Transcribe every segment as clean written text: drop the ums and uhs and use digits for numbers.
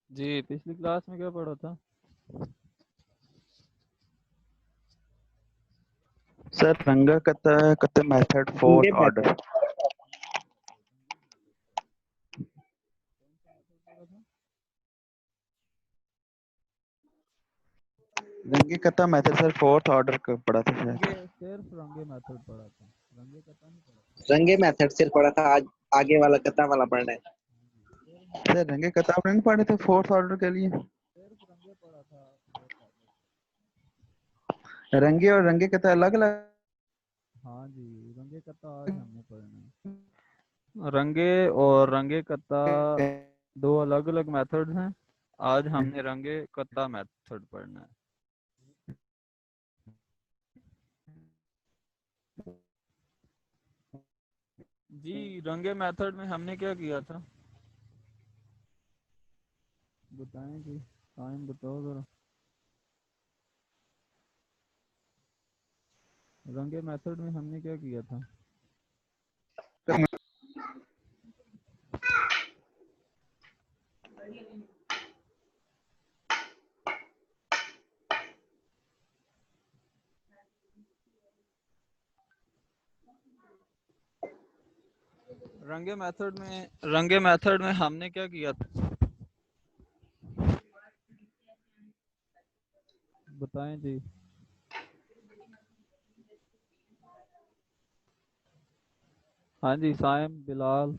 जी पिछली क्लास में क्या पढ़ा था? सर रंगा कत मेथड रंगे फोर्थ ऑर्डर। रंगे कता मेथड सर फोर्थ ऑर्डर का पढ़ा था रंगे, शायद। सिर्फ रंगे मेथड पढ़ा था, रंगे कता नहीं पढ़ा था। रंगे मेथड सिर्फ पढ़ा था, आज आगे वाला कता वाला पढ़ना है। सिर्फ हमने सर रंगे कता आपने नहीं पढ़े थे फोर्थ ऑर्डर के लिए? सिर्फ रंगे पढ़ा था fourth order। रंगे और रंगे कता अलग अलग? हाँ जी, रंगे कता आज हमने पढ़ना है। रंगे और रंगे कता दो अलग अलग मेथड्स हैं। आज हमने रंगे कता मेथड पढ़ना है। जी रंगे मेथड में हमने क्या किया था बताएं जी, टाइम बताओ जरा। रंगे मेथड में हमने क्या किया था? रंगे मेथड में हमने क्या किया था बताएं जी। हाँ जी साइम बिलाल।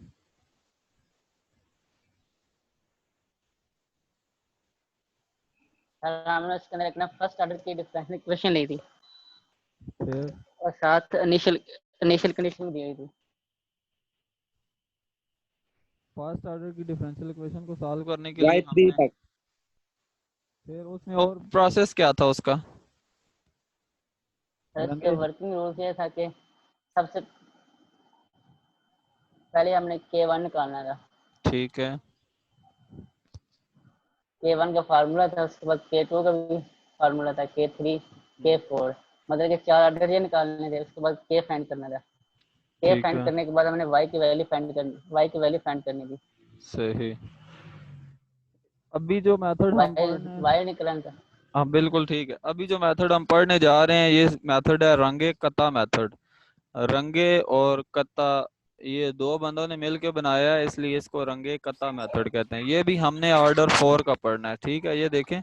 सर हमने उसके अंदर एक ना फर्स्ट ऑर्डर की डिफरेंशियल इक्वेशन ली थी फिर और साथ इनिशियल कंडीशन दी हुई थी। फर्स्ट ऑर्डर की डिफरेंशियल इक्वेशन को सॉल्व करने के लिए Y3 हमने तक। फिर उसमें और प्रोसेस क्या था उसका? सर इसके रंगे वर्किंग रूल्स ये था कि सबसे पहले हमने K1 निकालना था। ठीक है। K1 का फार्मूला था, उसके बाद K2 का भी फार्मूला था, K3 K4, मतलब कि 4 ऑर्डर ये निकालने थे। उसके बाद K फाइंड करना था। K ठीक फाइंड है करने के बाद हमने Y की वैल्यू फाइंड करनी थी। सही। अभी जो मेथड हम पढ़ने Y निकालना था। हाँ बिल्कुल ठीक है। अभी जो मेथड हम पढ़ने जा रहे हैं ये मेथड है रंगे कता मेथड। रंगे और कता ये दो बंदों ने मिलकर बनाया है, इसलिए इसको रंगे कता मेथड कहते हैं। ये भी हमने ऑर्डर 4 का पढ़ना है। ठीक है, ये देखें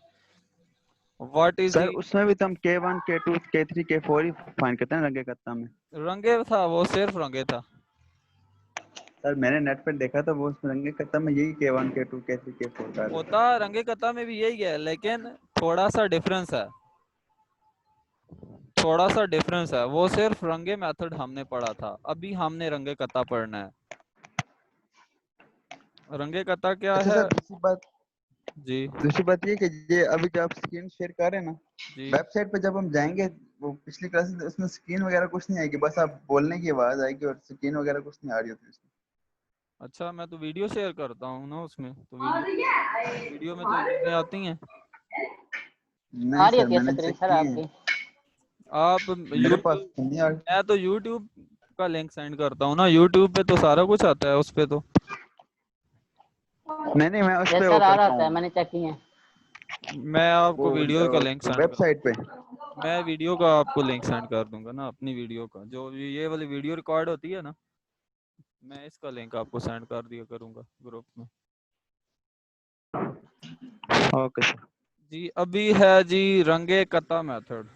व्हाट इज सर दी उसमें भी तो हम K1 K2 K3 K4 ही फाइंड करते हैं रंगे कत्ता में। रंगे था, वो सिर्फ रंगे था। सर मैंने नेट पर देखा था वो उसमें रंगे कत्ता में यही K1 K2 K3 K4 का होता रंगे कता में भी यही है, लेकिन थोड़ा सा डिफरेंस है। थोड़ा सा डिफरेंस है, वो सिर्फ रंगे मेथड हमने पढ़ा था। अभी हमने रंगे कता पढ़ना है। रंगे कता क्या अच्छा है? सर जी दूसरी बात ये कि ये अभी जो आप स्क्रीन शेयर कर रहे हैं ना, जी। वेबसाइट पे जब हम जाएंगे वो पिछली क्लास उसमें स्क्रीन वगैरह कुछ नहीं आएगी, बस आप बोलने की आवाज आएगी और स्क्रीन वगैरह कुछ नहीं आ रही होती उसमें। अच्छा मैं तो वीडियो शेयर करता हूँ ना उसमें, तो वीडियो में तो चीजें आती हैं। आ नहीं रही सर होती है मैंने स्क्रीन चेक सर किए हैं, आपकी। आप मेरे पास यूट्यूब तो नहीं आ रही। मैं तो यूट्यूब का लिंक सेंड करता हूँ ना, यूट्यूब पे तो सारा कुछ आता है उस पे तो। नहीं मैं उस यस पे वो सर आ रहा करता था, हूँ, मैंने चेक किए हैं। मैं आपको वीडियो का लिंक वो सेंड कर वेबसाइट पे। मैं वीडियो का आपको लिंक सेंड कर दूंगा ना, अपनी वीडियो का जो ये वाली वीडियो रिकॉर्ड होती है ना, मैं इसका लिंक आपको सेंड कर दिया करूंगा ग्रुप में। Okay sir. जी अभी है जी रंगे कता मेथड।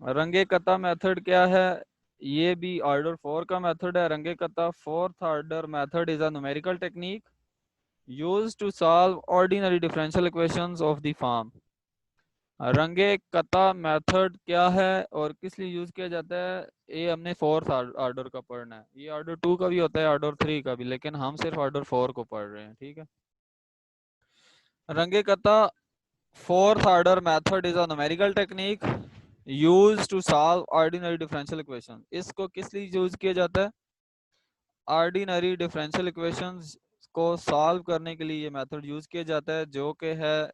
रंगे कता मेथड क्या है? ये भी ऑर्डर 4 का मेथड है। Runge Kutta fourth order method is a numerical technique used to solve ordinary differential equations of the form। रंगे कता मेथड क्या है और किस लिए यूज किया जाता है? ये हमने फोर्थ ऑर्डर का पढ़ना है। ये ऑर्डर 2 का भी होता है, ऑर्डर 3 का भी, लेकिन हम सिर्फ ऑर्डर 4 को पढ़ रहे हैं। ठीक है। Runge Kutta fourth order method is a numerical technique use to solve ordinary differential equation. इसको किस लिए यूज किया जाता है? ऑर्डिनरी डिफरेंशियल इक्वेशंस को सॉल्व करने के लिए ये मेथड यूज किया जाता है, जो कि है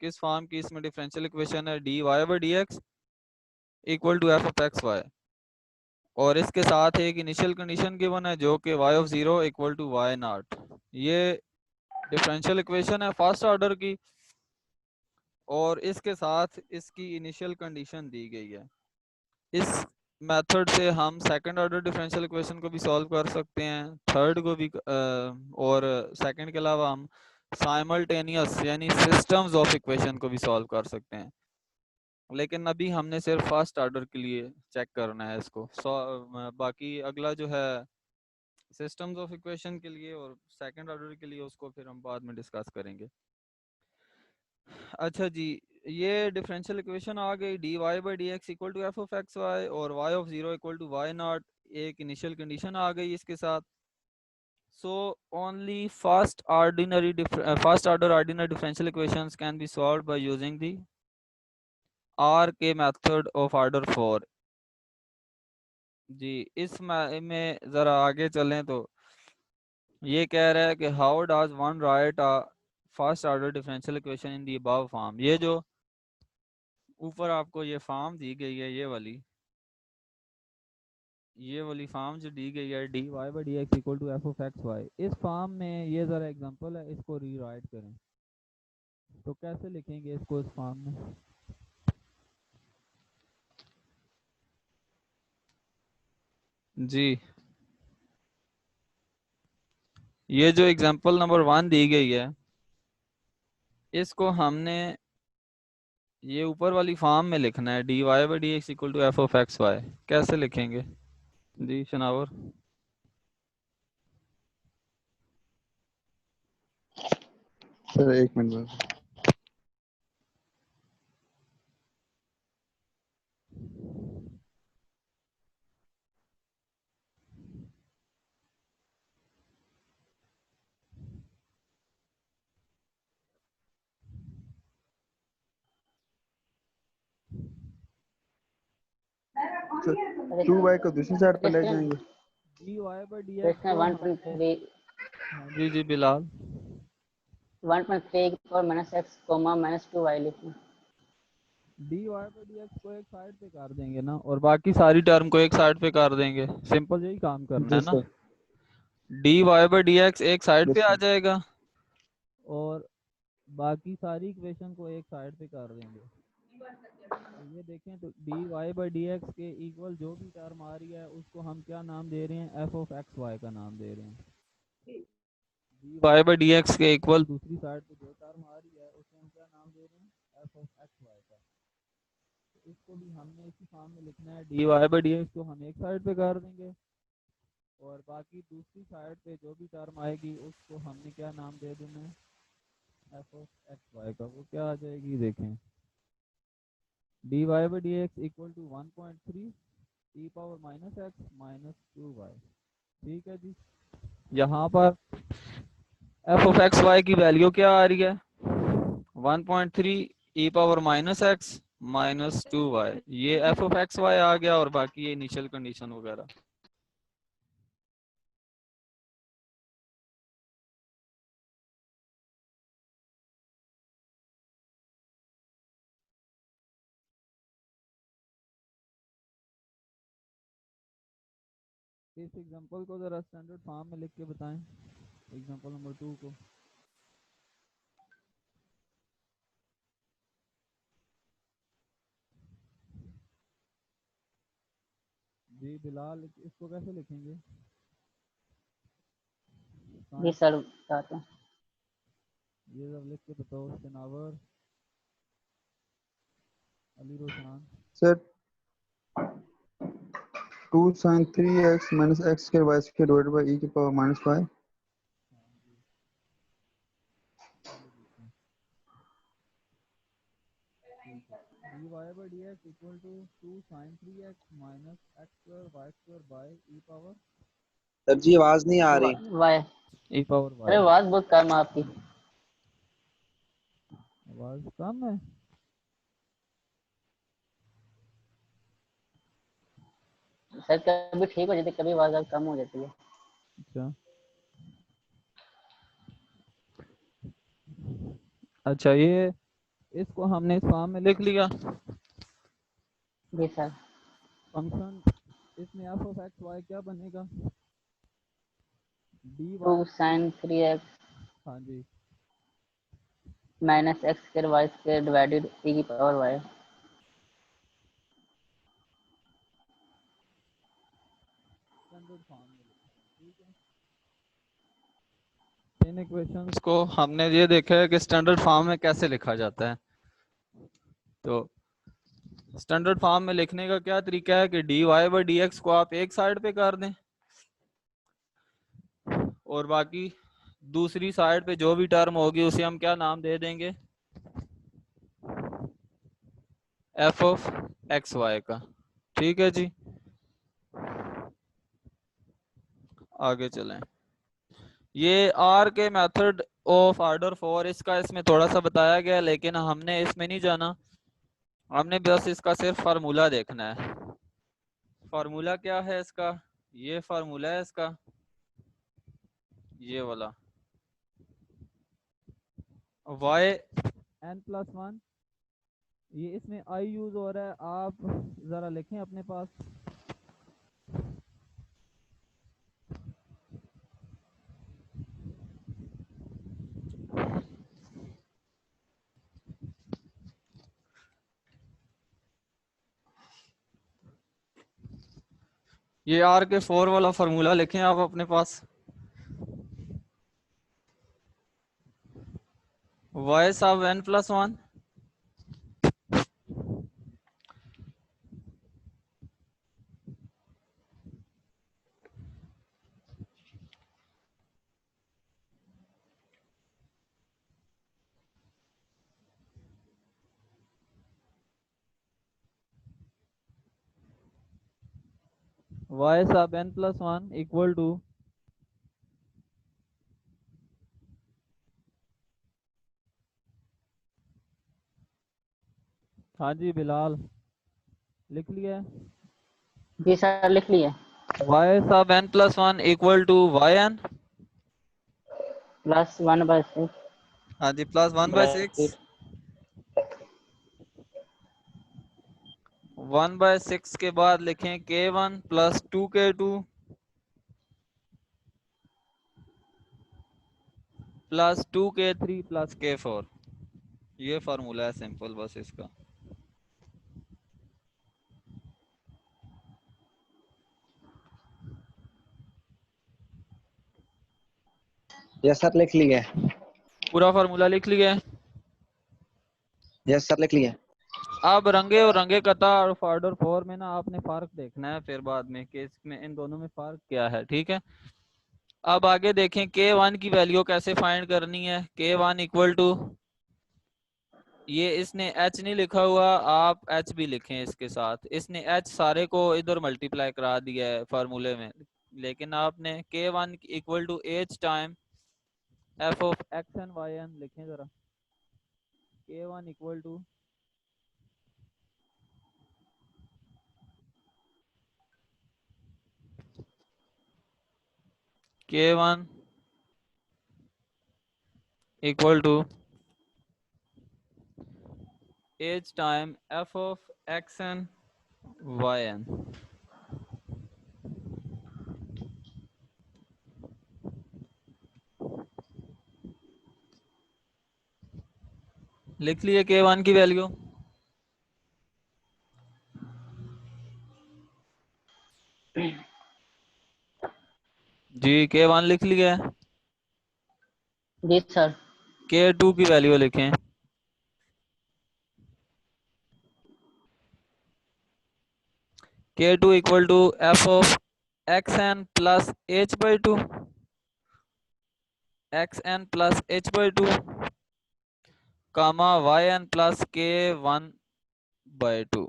किस फॉर्म की? इसमें डिफरेंशियल इक्वेशन है dy by d x equal to f of x y, और इसके साथ एक इनिशियल कंडीशन गिवन है जो कि y of 0 equal to y nought. ये डिफरेंशियल इक्वेशन है फर्स्ट ऑर्डर की और इसके साथ इसकी इनिशियल कंडीशन दी गई है। इस मेथड से हम सेकंड ऑर्डर डिफरेंशियल इक्वेशन को भी सॉल्व कर सकते हैं, थर्ड को भी और सेकंड के अलावा हम साइमल्टेनियस यानी सिस्टम्स ऑफ इक्वेशन को भी सॉल्व कर सकते हैं। लेकिन अभी हमने सिर्फ फर्स्ट ऑर्डर के लिए चेक करना है इसको। बाकी अगला जो है सिस्टम्स ऑफ इक्वेशन के लिए और सेकंड ऑर्डर के लिए उसको फिर हम बाद में डिस्कस करेंगे। अच्छा जी, ये डिफरेंशियल इक्वेशन आ गई dy by d x equal to f of x y और y of zero equal to y nought. एक इनिशियल कंडीशन आ गई इसके साथ। So only first order ordinary differential equations can be solved by using the R K method of order 4। जी, इस में ज़रा आगे चलें तो ये कह रहा है कि how does one right a first order differential equation in the above form. ये जो ऊपर आपको ये फॉर्म दी गई है, ये वाली फॉर्म जो दी गई है dy by d x equal to f of x y, इस फॉर्म में ये ज़रा एग्जांपल है, इसको रीराइट करें तो कैसे लिखेंगे इसको इस फॉर्म में। जी, ये जो एग्जांपल नंबर 1 दी गई है इसको हमने ये ऊपर वाली फॉर्म में लिखना है dy by d x equal to f of x y. कैसे लिखेंगे जी शनावर? सर एक मिनट बस। अरे 2y को दूसरी साइड पर ले इसमें जाएंगे। dy बाई डी तो एक्स इसमें को हमने 1.3 हाँ जी जी बिलाल 1.3 और minus x comma minus 2y लिखना। dy बाई डी एक्स को एक साइड पे कर देंगे ना और बाकी सारी टर्म को एक साइड पे कर देंगे। सिंपल यही काम करना जी है ना। Sir. dy by d x एक साइड पे यस आ सर। जाएगा और बाकी सारी इक्वेशन को एक साइड पे कर देंगे। तो ये देखें तो dy बाई डी एक्स के इक्वल जो भी टर्म आ रही है उसको हम क्या नाम दे रहे हैं, एफ ऑफ एक्स वाई का नाम दे रहे हैं। dy बाई डी एक्स के इक्वल दूसरी साइड पे जो टर्म आ रही है उसको हम क्या नाम दे रहे हैं, एफ ऑफ एक्स वाई का। तो इसको भी हमने इसी फॉर्म में लिखना है, dy बाई डी एक्स को हम एक साइड पे कर देंगे और बाकी दूसरी साइड पे जो भी टर्म आएगी उसको हमने क्या नाम दे देना है, एफ ऑफ एक्स वाई का। वो क्या आ जाएगी देखें, dy by d x equal to 1.3 e power minus x minus 2y। ठीक है जी, यहाँ पर एफ ऑफ एक्स वाई की वैल्यू क्या आ रही है, 1.3 e power minus x minus 2y। ये एफ ऑफ एक्स वाई आ गया और बाकी ये इनिशियल कंडीशन वगैरह। इस एग्जांपल को जरा स्टैंडर्ड फॉर्म में लिख के बताएं, एग्जांपल नंबर 2 को। जी बिलाल, इसको कैसे लिखेंगे? जी सर बताते हैं। ये सब लिख के बताओ Shanawar, Ali Roshan. Sir 2 sin 3x minus x square y square divided by e की power minus y। dy by dx equal to 2 sin 3x minus x square y square by e power sir ji आवाज नहीं आ रही। वाई e power अरे y। आवाज बहुत कम है आपकी। आवाज कम है? सर कभी ठीक हो जाती है, कभी आवाज कम हो जाती है। अच्छा अच्छा, ये इसको हमने इस फॉर्म में लिख लिया। जी सर। फंक्शन इसमें एफ ऑफ एक्स वाई क्या बनेगा, dy 2 sin 3x हाँ जी minus X square Y square divided e की पावर वाई। स्टैंडर्ड फॉर्म में लिखते हैं, ठीक है। इन इक्वेशंस को हमने ये देखा है कि स्टैंडर्ड फॉर्म में कैसे लिखा जाता है। तो स्टैंडर्ड फॉर्म में लिखने का क्या तरीका है कि d y by d x को आप एक साइड पे कर दें और बाकी दूसरी साइड पे जो भी टर्म होगी उसे हम क्या नाम दे देंगे, एफ ऑफ एक्स वाई का। ठीक है जी, आगे चलें। ये are K method of order 4 इसका इसमें थोड़ा सा बताया गया, लेकिन हमने इसमें नहीं जाना, हमने बस इसका सिर्फ फार्मूला देखना है। फार्मूला क्या है इसका, ये फार्मूला है इसका, ये वाला y n+1, ये इसमें i यूज हो रहा है, आप जरा लिखें अपने पास। ये r के 4 वाला फार्मूला लिखें आप अपने पास। y सब n+1 y सब n+1 इक्वल टू, हाँ जी बिलाल लिख लिया है, जी सर लिख लिए। y सब n+1 equal to yn, plus 1/6 हाँ जी प्लस 1/6, 1/6 के बाद लिखें k1 plus 2k2 plus 2k3 plus k4। ये फार्मूला है सिंपल बस इसका। यस सर लिख लिए। पूरा फार्मूला लिख लिया है। यस सर लिख लिए। अब रंगे और रंगे कता और ऑर्डर 4 में ना आपने फर्क देखना है फिर बाद में कि इसमें इन दोनों में फर्क क्या है, ठीक है। अब आगे देखें k1 की वैल्यू कैसे फाइंड करनी है। k1 इक्वल टू, ये इसने h नहीं लिखा हुआ, आप h भी लिखें इसके साथ। इसने h सारे को इधर मल्टीप्लाई करा दिया है फार्मूले में, लेकिन आपने k1 equal to h time f of x n y n लिखें जरा। k1 equal to k1 equal to h time f of x n y n. लिख लिए k1 की वैल्यू। जी k1 लिख लिया है। जी सर। k2 की वैल्यू लिखें। k2 equal to f of xn plus h/2, xn plus h/2 comma yn plus k1/2।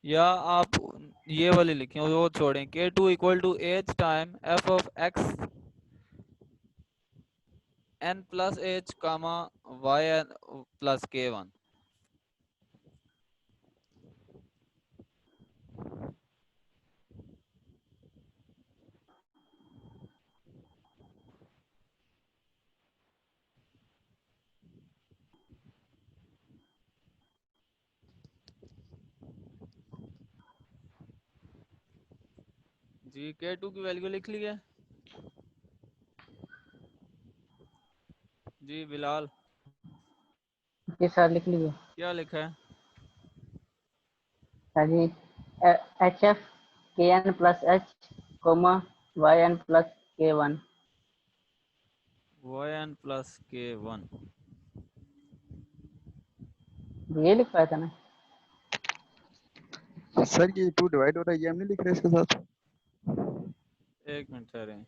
या आप ये वाली लिखें, वो छोड़ें। k2 equal to h time f of x n plus h comma yn plus k1। जी K2 की value लिख ली है जी बिलाल? जी सर लिख लीजिए। क्या लिखा है? सर जी एच एफ के n plus h comma y n plus K1। yn plus K1। ये लिख पाया था ना। सर ये 2 डिवाइड हो रहा है, ये हम नहीं लिख रहे इसके साथ। एक मिनट ठहरें,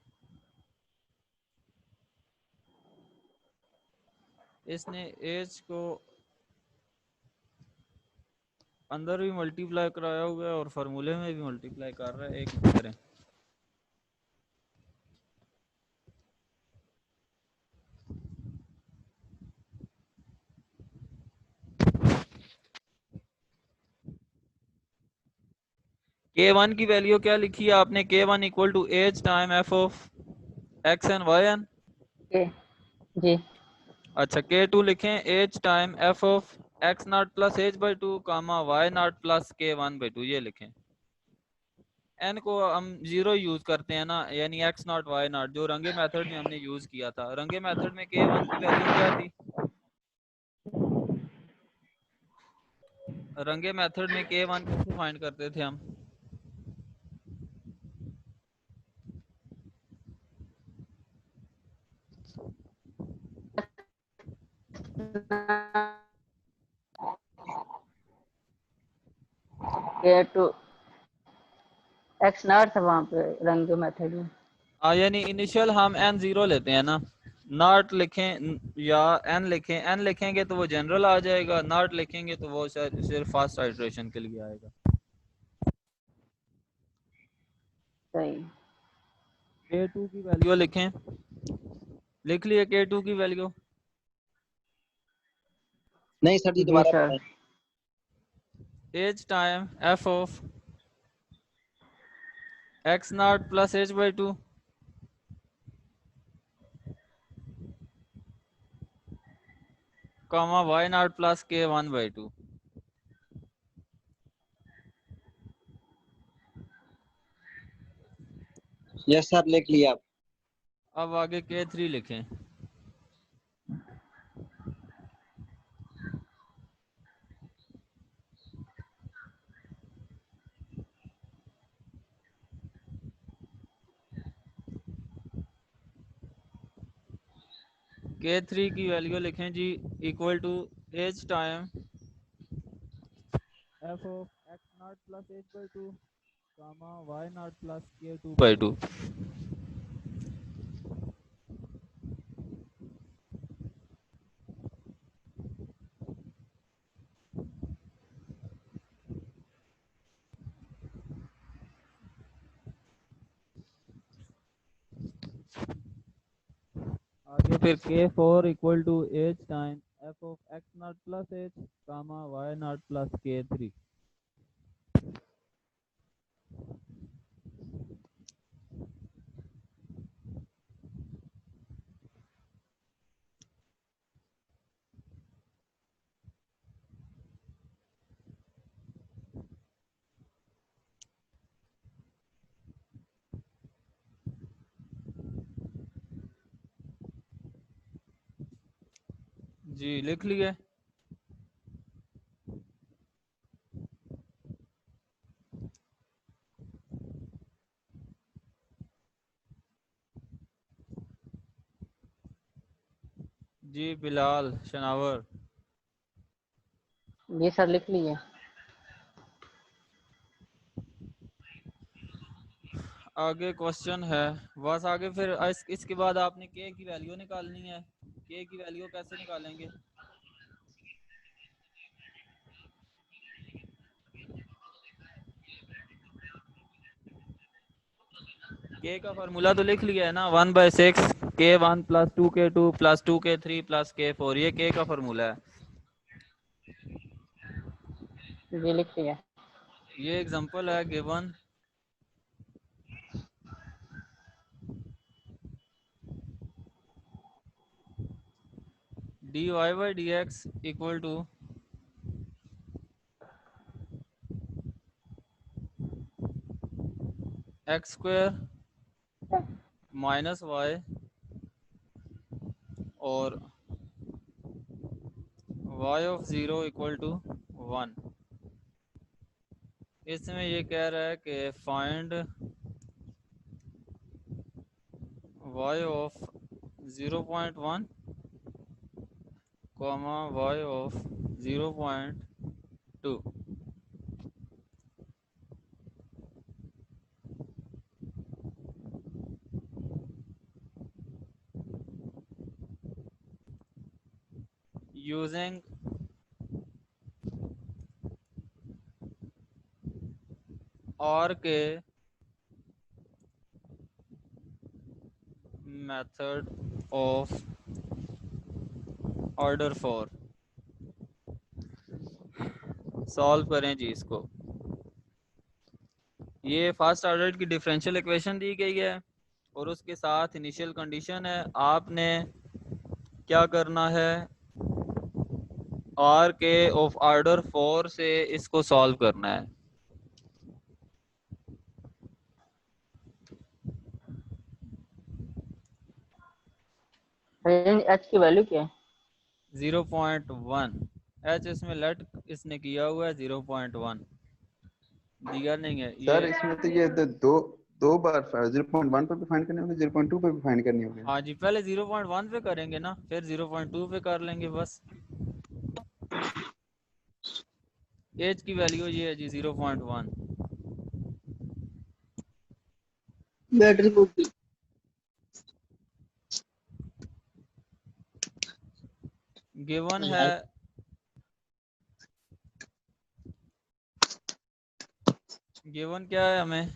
इसने एज को अंदर भी मल्टीप्लाई कराया हुआ है और फार्मूले में भी मल्टीप्लाई कर रहा है। एक मिनट ठहरें। K1 की वैल्यू क्या लिखी है आपने? K1 equal to H time F of X N Y N. जी अच्छा K2 लिखें H time F of x not plus H by two comma why not plus K1 by two, ये लिखें। एन को हम जीरो यूज करते हैं ना, यानी एक्स नॉट वाई नॉट, जो रंगे मेथड में हमने यूज किया था। रंगे मेथड में K1 की वैल्यू क्या थी? रंगे मेथड में K1 कैसे फाइंड करते थे हम? K2 एक्स नॉट था वहाँ पे रंग मेथड में। यानी इनिशियल हम एन जीरो लेते हैं ना, नॉट लिखें या एन लिखें। एन लिखेंगे तो वो जनरल आ जाएगा, नॉट लिखेंगे तो वो सिर्फ फास्ट आइट्रेशन के लिए आएगा। सही। K2 की वैल्यू लिखें। लिख लिए K2 की वैल्यू? नहीं सर जी जी दोबारा सर। बताएं। H time F of x not plus H by two comma why not plus K1 by two. Yes sir लिख लिया। अब आगे K3 लिखें। K3 की वैल्यू लिखें जी equal to H time F of x not plus H by two comma why not plus K2 by two. आगे फिर K4 equal to H time F of x not plus H comma why not plus K3। जी लिख लिए। जी बिलाल शनावर। जी sir लिख लीजिए। आगे question है बस। आगे फिर इसके बाद आपने K की वैल्यू निकालनी है। K की वैल्यू कैसे निकालेंगे? K का फार्मूला तो लिख लिया है ना, 1/6 K1 plus 2K2 plus 2K3 plus K4, ये K का फार्मूला है। जी लिख लिया। ये एग्जांपल है given. dy/dx equal to x square minus y और y ऑफ 0 इक्वल टू 1। इसमें ये कह रहा है कि find y of 0.1 comma y of 0.2। Using R K method of order 4 solve करें जी इसको। ये फर्स्ट ऑर्डर की डिफरेंशियल इक्वेशन दी गई है और उसके साथ इनिशियल कंडीशन है। आपने क्या करना है, आर के ऑफ ऑर्डर 4 से इसको सॉल्व करना है। एच की वैल्यू क्या है? 0.1। एच इसमें लेट इसने किया हुआ है 0.1, दिया नहीं है सर ये। इसमें तो ये दो दो बार 0.1 पे भी फाइंड करनी होगी, 0.2 पे भी फाइंड करनी होगी। हाँ जी, पहले 0.1 पे करेंगे ना, फिर 0.2 पे कर लेंगे बस। एच की वैल्यू ये है जी 0.1। बैटरी बुक गिवन है गिवन क्या है हमें,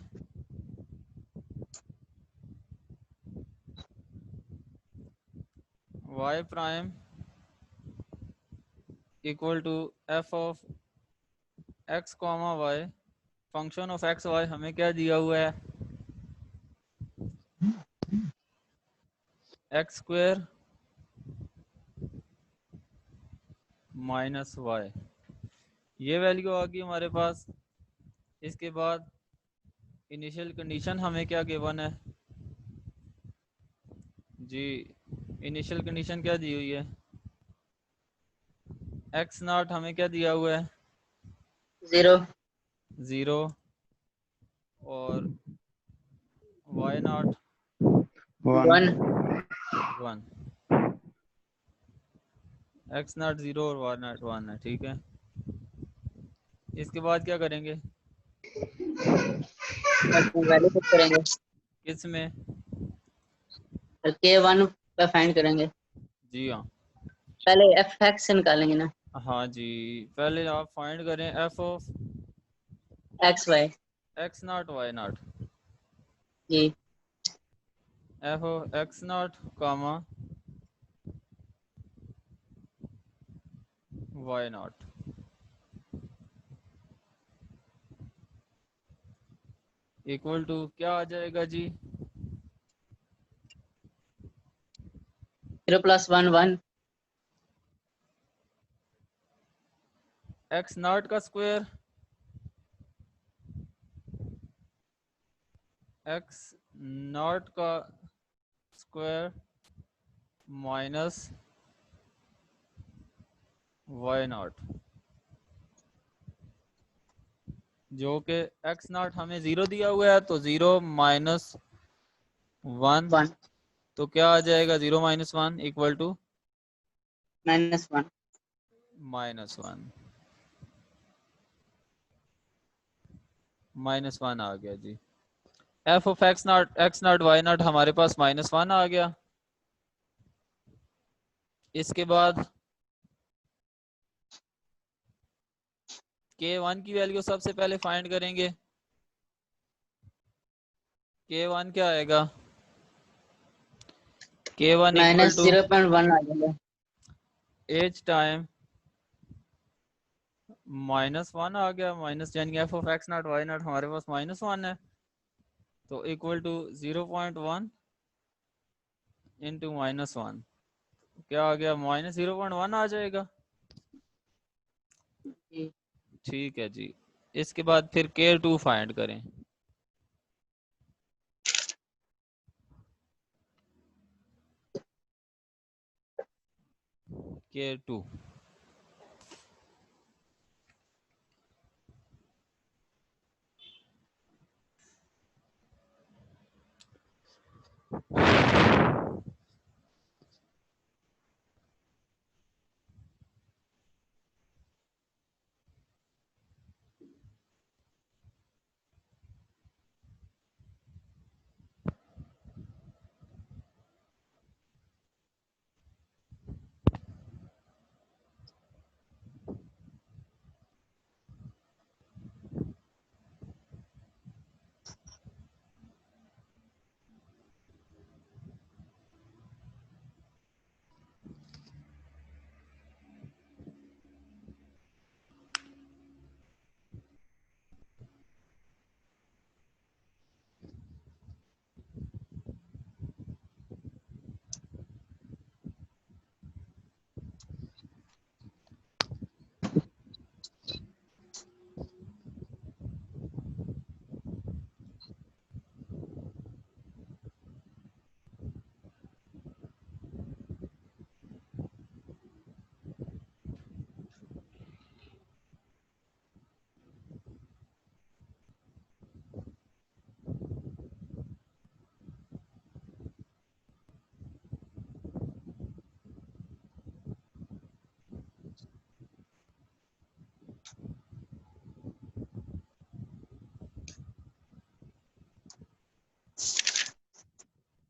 y prime equal to f of x comma y, function of x y हमें क्या दिया हुआ है, एक्स स्क्वायर माइनस वाई। ये वैल्यू आ गई हमारे पास। इसके बाद इनिशियल कंडीशन हमें क्या गिवन है जी, इनिशियल कंडीशन क्या दी हुई है, एक्स नॉट हमें क्या दिया हुआ है 0 और वाई नॉट 1 1। एक्स नॉट 0 और वाई नॉट 1 है, ठीक है। इसके बाद क्या करेंगे, वैल्यू पुट करेंगे, किसमें, के वन पे फाइंड करेंगे। जी हाँ। पहले एफ एक्स से निकालेंगे ना, हाँ जी, पहले आप फाइंड करें f of x y x not Y nought, जी। F of x nought comma Y nought equal to क्या आ जाएगा जी, 0 + 1 1 एक्स नॉट का स्क्वायर एक्स नॉट का स्क्वायर माइनस वाई नॉट, जो कि एक्स नॉट हमें 0 दिया हुआ है, तो 0 माइनस 1, 1 तो क्या आ जाएगा 0 माइनस 1 इक्वल टू -1 -1। -1 आ गया जी। F of x not why not हमारे पास -1 आ गया। इसके बाद K1 की वैल्यू सबसे पहले फाइंड करेंगे। K1 क्या आएगा, K1 इक्वल टू -0.1 आ जाएगा। एच टाइम -1 आ गया, माइनस यानी f of x not why not हमारे पास -1 है, तो इक्वल टू 0.1 इंटू -1 क्या आ गया, -0.1 आ जाएगा। जी। ठीक है जी। इसके बाद फिर K2 फाइंड करें। K2।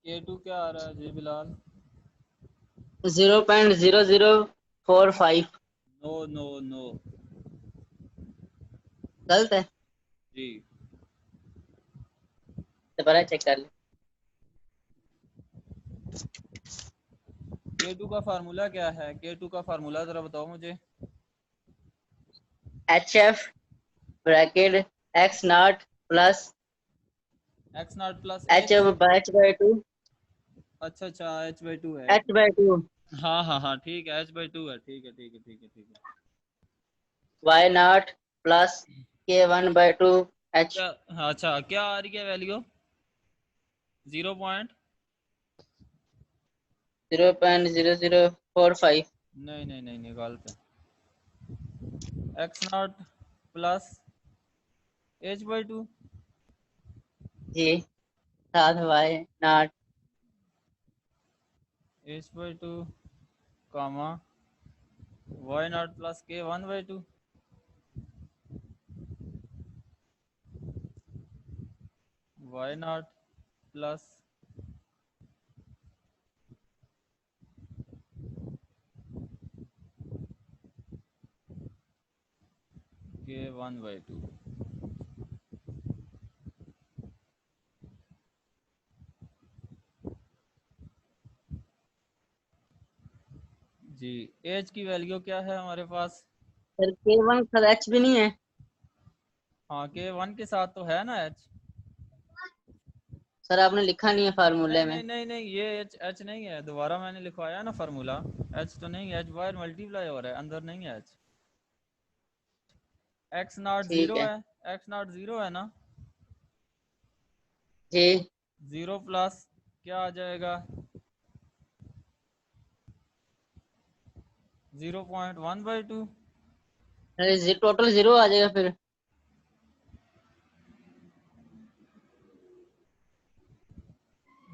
K2 क्या आ रहा है जी बिलाल? 0.0045। नो नो नो गलत है जी। दोबारा चेक कर ले। K2 का फार्मूला क्या है? K2 का फार्मूला जरा बताओ मुझे। HF bracket x nought plus x nought plus h h। By 2 अच्छा अच्छा h/2 है। h बाय 2 हाँ हाँ हाँ ठीक है h/2 है। ठीक है ठीक है ठीक है ठीक है। y nought plus k1 by 2 h क्या? हाँ, अच्छा क्या आ रही है वैल्यू? 0 0.0045। नहीं नहीं नहीं नहीं गलत है। x nought plus h/2। जी साथ y nought h/2 comma y nought plus k1/2। y nought plus k1/2। जी h की वैल्यू क्या है हमारे पास? सर k1 सर h भी नहीं है। हाँ k1 के साथ तो है ना h। सर आपने लिखा नहीं है फार्मूले नहीं में। नहीं नहीं नहीं ये h नहीं है। दोबारा मैंने लिखवाया ना फार्मूला। h तो नहीं है, h बार मल्टीप्लाई हो रहा है, अंदर नहीं है h। x नॉट ठीक 0 है है। x नॉट 0 है ना। जी 0 प्लस क्या आ जाएगा? 0.1/2। सर टोटल 0 आ जाएगा फिर।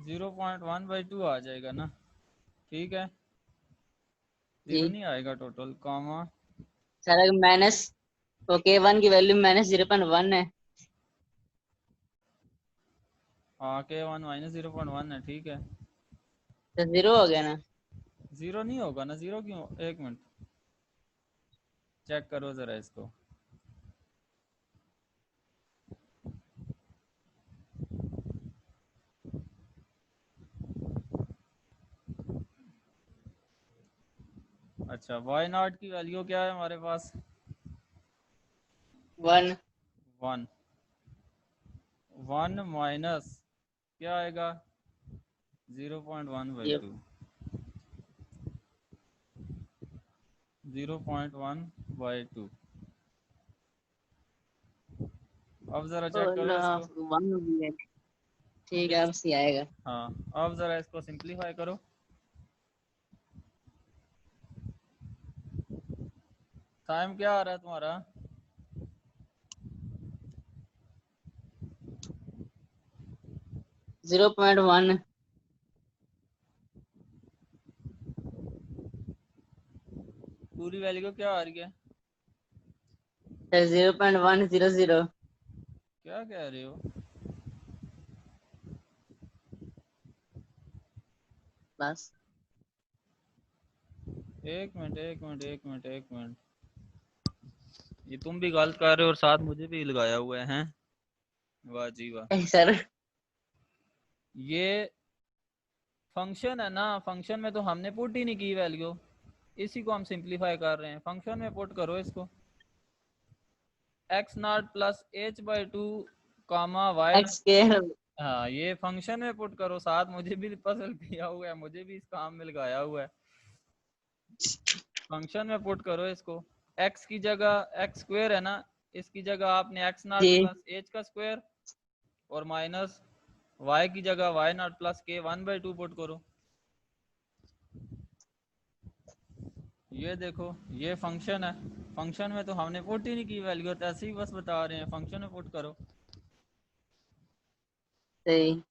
0.1/2 आ जाएगा ना। ठीक है। जी 0 नहीं आएगा टोटल कामा। सर अगर माइनस तो k1 की वैल्यू -0.1 है। हाँ k1 -0.1 है। ठीक है। तो 0 हो गया ना। 0 नहीं होगा ना। 0 क्यों? एक मिनट चेक करो जरा इसको। अच्छा y नॉट की वैल्यू क्या है हमारे पास? 1 1। 1 माइनस क्या आएगा? 0.1/2। 0.1/2। अब जरा चेक करो इसको। 1 भी है। ठीक है इस अब सी आएगा। हाँ अब जरा इसको सिंप्लीफाई करो। टाइम क्या आ रहा है तुम्हारा? Zero point one. पूरी वैल्यू क्या आ रही है? 0.100। क्या कह रहे हो? बस एक मिनट एक मिनट एक मिनट एक मिनट, ये तुम भी गलत कर रहे हो और साथ मुझे भी लगाया हुआ है। वाह जी वाह। सर। ये फंक्शन है ना, फंक्शन में तो हमने पुट ही नहीं की वैल्यू, इसी को हम सिंपलीफाई कर रहे हैं। फंक्शन में पुट करो इसको, x not plus H by two comma Y nought. X square. हाँ, ये फंक्शन में पुट करो, साथ मुझे भी पजल किया हुआ है, मुझे भी इस काम में लगाया हुआ है। फंक्शन में पुट करो इसको, x की जगह x स्क्वायर है ना, इसकी जगह आपने x नॉट जी प्लस एच का स्क्वायर और माइनस y की जगह y नॉट प्लस के 1/2 पुट करो। ये देखो, ये फंक्शन है, फंक्शन में तो हमने पुट ही नहीं की वैल्यू, तो ऐसे ही बस बता रहे हैं, फंक्शन में पुट करो। सही।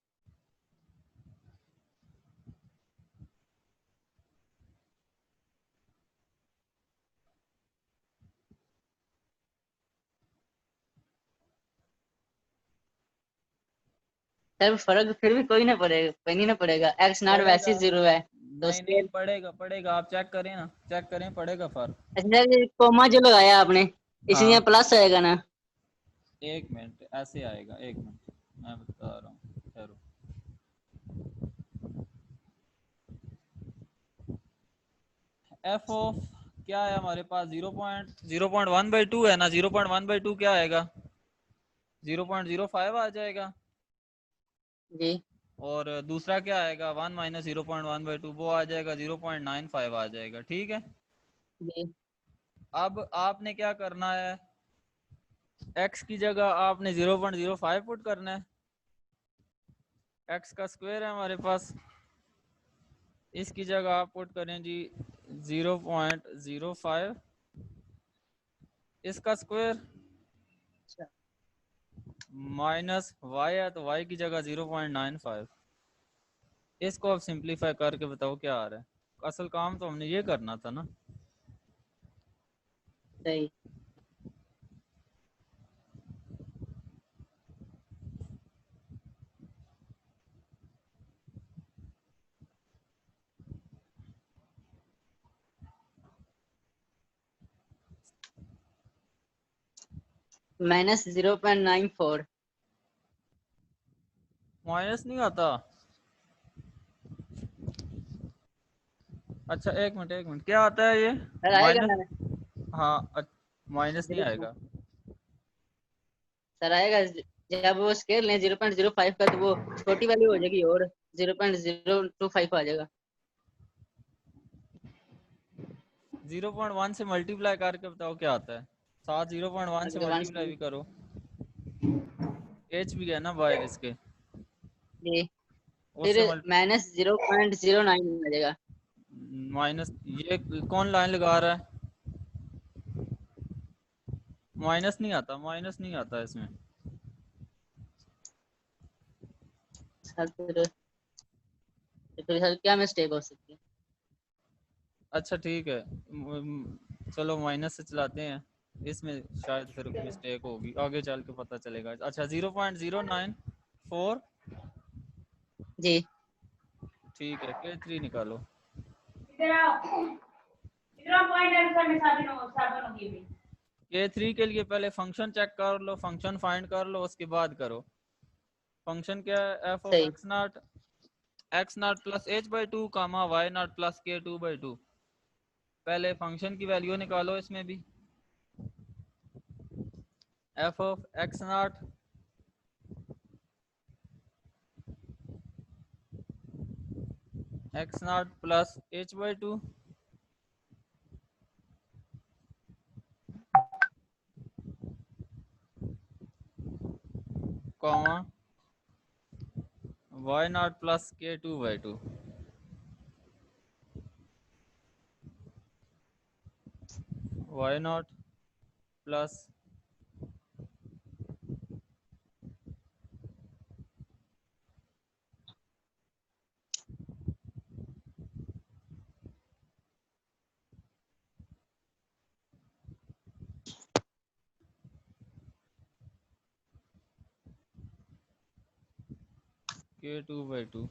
सर फर्क फिर भी कोई ना पड़ेगा, कोई नहीं ना पड़ेगा। एक्स नॉट वैसे पड़ेगा, ही 0 है तो नहीं नहीं स्केयर। पड़ेगा, पड़ेगा, आप चेक करें ना, चेक करें, पड़ेगा फर्क। अच्छा ये कोमा जो लगाया आपने, इसलिए हाँ, प्लस आएगा ना? एक मिनट ऐसे आएगा, एक मिनट मैं बता रहा हूँ, ठहरो। एफ ऑफ क्या है हमारे पास, 0.1/2 है ना, 0.1/2 क्या आएगा, 0.05 आ जाएगा। जी और दूसरा क्या आएगा, 1 माइनस 0.1/2, वो आ जाएगा 0.95 आ जाएगा, ठीक है। जी अब आपने क्या करना है, x की जगह आपने 0.05 पुट करना है, x का स्क्वायर है हमारे पास, इसकी जगह आप पुट करें जी 0.05, इसका स्क्वायर माइनस y है तो y की जगह 0.95। इसको अब सिंपलीफाई करके बताओ क्या आ रहा है। असल काम तो हमने ये करना था ना। सही। माइनस 0.94। माइनस नहीं आता? अच्छा एक मिनट एक मिनट, क्या आता है ये सर आएगा माइनस? ना? हाँ, माइनस नहीं आएगा। सर आएगा जब वो स्केयर लें 0.05 का, तो वो छोटी वैल्यू हो जाएगी और 0.025 आ जाएगा। 0.1 से मल्टीप्लाई करके बताओ क्या आता है, साथ 0.1 से आगे वन मल्टीप्लाई भी करो, एच भी है ना बाहर इसके, जी फिर उससे मल्टी माइनस 0.09 आ जाएगा। माइनस, ये कौन लाइन लगा रहा है? माइनस नहीं आता, माइनस नहीं आता इसमें। सर फिर सर क्या मिस्टेक हो सकती है? अच्छा ठीक है, चलो माइनस से चलाते हैं, इसमें शायद फिर मिस्टेक होगी, आगे चल के पता चलेगा। अच्छा 0.094, जी ठीक है, के 3 निकालो। के 3 के लिए पहले फंक्शन चेक कर लो, फंक्शन फाइंड कर लो, उसके बाद करो। फंक्शन क्या है, एफ ऑफ सही। X not plus H by two comma why not plus k 2/2। पहले फंक्शन की वैल्यू निकालो इसमें भी, f of x not plus H by two comma y not plus k 2/2। Y not plus K2/2।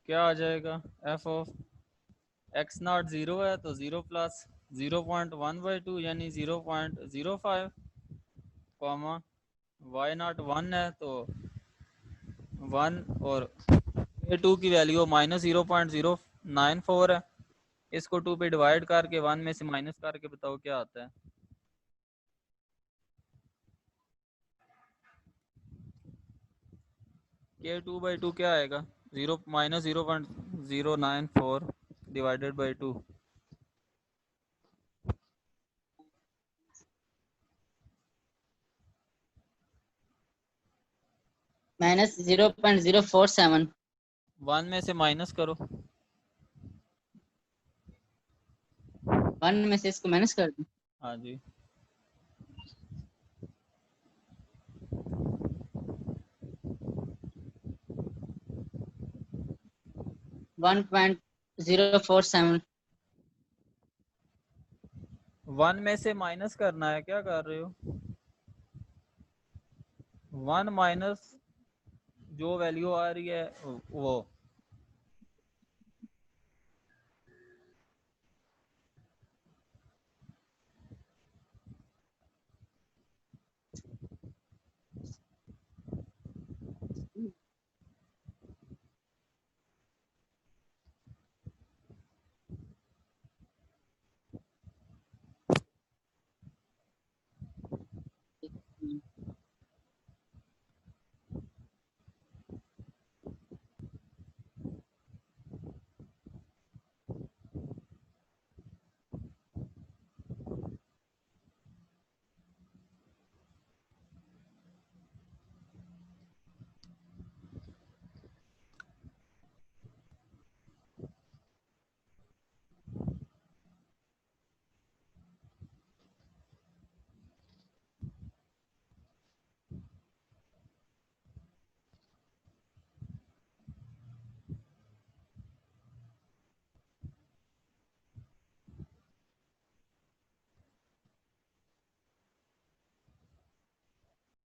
क्या आ जाएगा? F of x not 0 है तो 0 प्लस 0.1/2 यानी 0.05, कॉमा वाई नॉट 1 है तो 1 और A2 की वैल्यू -0.094 है। इसको 2 पे डिवाइड करके 1 में से माइनस करके बताओ क्या आता है। K2/2 क्या आएगा? -0.094 डिवाइडेड बाई 2। -0.047। 1 में से माइनस करो। 1 में से इसको माइनस कर दूं। हाँ जी। 1.047। 1 में से माइनस करना है, क्या कर रहे हो? 1 माइनस जो वैल्यू आ रही है वो